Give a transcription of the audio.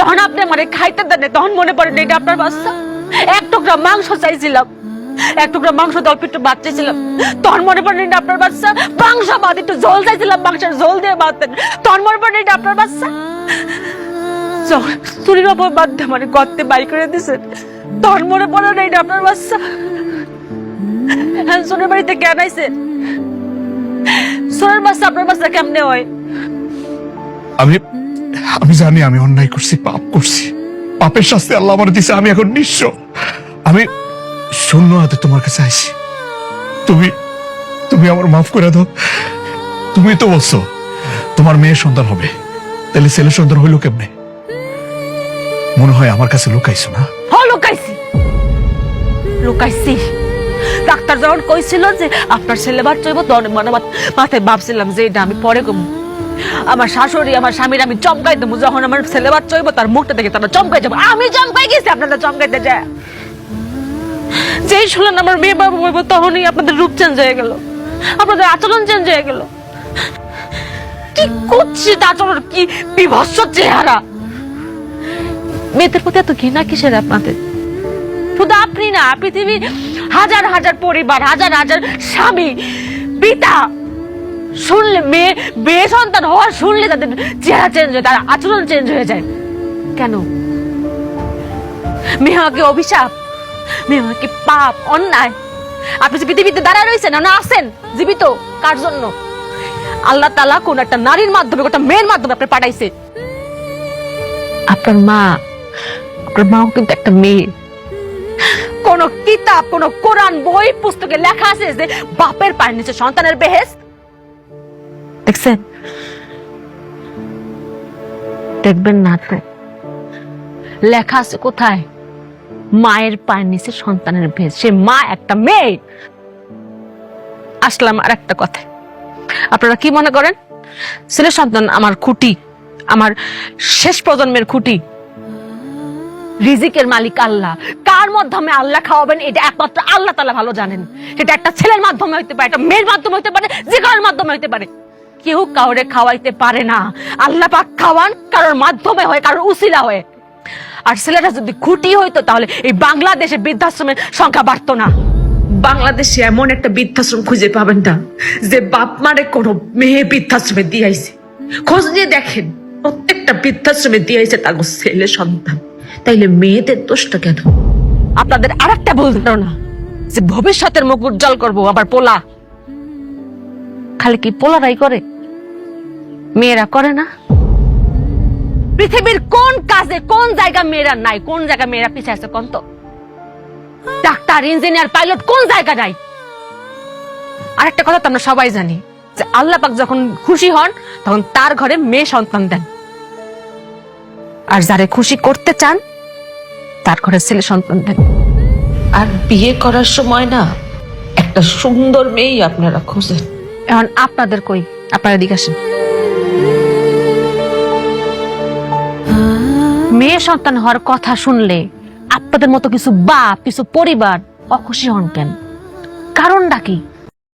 যখন আপনি আমারে খাইতে দেন তখন মনে পড়ে এটা আপনার বাচ্চা। এক টুকরা মাংস চাইছিলাম, এক টুকরা মাংস অল্প একটু ভাত চাইছিলাম, তখন মনে পড়ে এটা আপনার বাচ্চা। মাংস ভাত একটু ঝোল চাইছিলাম, মাংসের ঝোল দিয়ে ভাত দেন, তখন মনে পড়ে এটা আপনার বাচ্চা। চুরির অপবাদ মানে গর্তে বাই করে দিছেন, তখন মনে পড়ে না এটা আপনার বাচ্চা। সোনার বাড়িতে কেন আইছে? সোনার বাচ্চা আপনার বাচ্চা কেমনে হয়? আমি জানি আমি অন্যায় করছি, পাপ করছি, পাপের শাস্তি আল্লাহ আমার দিছে। আমি এখন নিঃস্ব, আমি শূন্য হাতে তোমার কাছে আইছি। তুমি তুমি আমার মাফ করে দাও। তুমি তো বলছো তোমার মেয়ের সন্তান হবে, তাহলে ছেলে সন্তান হইলো কেমনে? মনে হয় আমার কাছে লুকাইছো না? লুকাইছি, লুকাইছি। ডাক্তার যখন কইছিল যে আপনার ছেলে বাচ্চা হইব, তখন মাথায় ভাবছিলাম যে এটা আমি পরে কম। আমার শাশুড়ি আমার স্বামীর আমি চমকাই দেবো, যখন আমার ছেলে বাচ্চা হইব তার মুখটা দেখে তারা চমকাই যাবো। আমি চমকাই গেছি, আপনারা চমকাইতে যায়। যেই শুনলেন আমার মেয়ে বাবু হইব, তখনই আপনাদের রূপ চেঞ্জ হয়ে গেল, আপনাদের আচরণ চেঞ্জ হয়ে গেল। কি করছে আচরণ, কি বিভৎস চেহারা! মেয়েদের প্রতি এত ঘৃণা কিসের আপনাদের? শুধু আপনি না, পৃথিবীর হাজার হাজার পরিবার, হাজার হাজার স্বামী, পিতা শুনলে মেয়ে সন্তান হওয়ার শুনলে তাদের চেহারা চেঞ্জ হয়, তার আচরণ চেঞ্জ হয়ে যায়। কেন? মেয়ে হওয়া কি অভিশাপ? মেয়ে হওয়া কি পাপ, অন্যায়? আপনি যে পৃথিবীতে দাঁড়ায় রয়েছেন না আছেন জীবিত, কার জন্য? আল্লাহ তাআলা কোন একটা নারীর মাধ্যমে, একটা মেয়ের মাধ্যমে আপনি পাঠাইছে। আপনার মাও কিন্তু একটা মেয়ে। কোন কিতাব, কোন কোরআন বই পুস্তকে লেখা আছে যে বাপের পায়ের নিচে সন্তানের বেহেশত? দেখছেন? দেখবেন না তো। লেখা আছে কোথায়? মায়ের পায়ের নিচে সন্তানের বেহেশত। সে মা একটা মেয়ে। আসলাম আর একটা কথা, আপনারা কি মনে করেন ছেলে সন্তান আমার খুঁটি, আমার শেষ প্রজন্মের খুঁটি? রিজিকের মালিক আল্লাহ। কার মাধ্যমে আল্লাহ খাওয়াবেন এটা একমাত্র আল্লাহ তাআলা ভালো জানেন। সেটা একটা ছেলের মাধ্যমে হইতে পারে, একটা মেয়ের মাধ্যমে হইতে পারে, যে কারোর মাধ্যমে হইতে পারে। কেউ কাউরে খাওয়াইতে পারে না। আল্লাহ পাক খাওয়ান কারোর মাধ্যমে হয়, কারোর উসিলা হয়। আর ছেলেটা যদি খুঁটি হইতো তাহলে এই বাংলাদেশে বৃদ্ধাশ্রমের সংখ্যা বাড়তো না। বাংলাদেশে এমন একটা বৃদ্ধাশ্রম খুঁজে পাবেন না যে বাপ মারে কোনো মেয়ে বৃদ্ধাশ্রমে দিয়ে আইছে। খোঁজ নিয়ে দেখেন, প্রত্যেকটা বৃদ্ধাশ্রমে দিয়ে আইছে তার ছেলে সন্তান। তাইলে মেয়েদের দোষটা কেন? আপনাদের আরেকটা ভুল ধারণা যে ভবিষ্যতের মুখ উজ্জ্বল করবো আবার পোলা। খালি কি পোলারাই করে? মেয়েরা করে না? পৃথিবীর কোন কাজে কোন জায়গা মেয়েরা নাই, কোন জায়গা মেয়েরা পিছিয়ে আছে কোন তো? ডাক্তার, ইঞ্জিনিয়ার, পাইলট কোন জায়গা নাই? আরেকটা কথা তো আমরা সবাই জানি যে আল্লাহ পাক যখন খুশি হন তখন তার ঘরে মেয়ে সন্তান দেন, আর যারে খুশি করতে চান তার ঘরে ছেলে সন্তান দেন। আর বিয়ে করার সময় না একটা সুন্দর মেয়েই আপনারা খোঁজেন। এখন আপনাদের কই? আপনারা এদিকে আসেন। মেয়ে সন্তান হওয়ার কথা শুনলে আপনাদের মতো কিছু বাপ, কিছু পরিবার অখুশি হন কেন? কারণটা কি?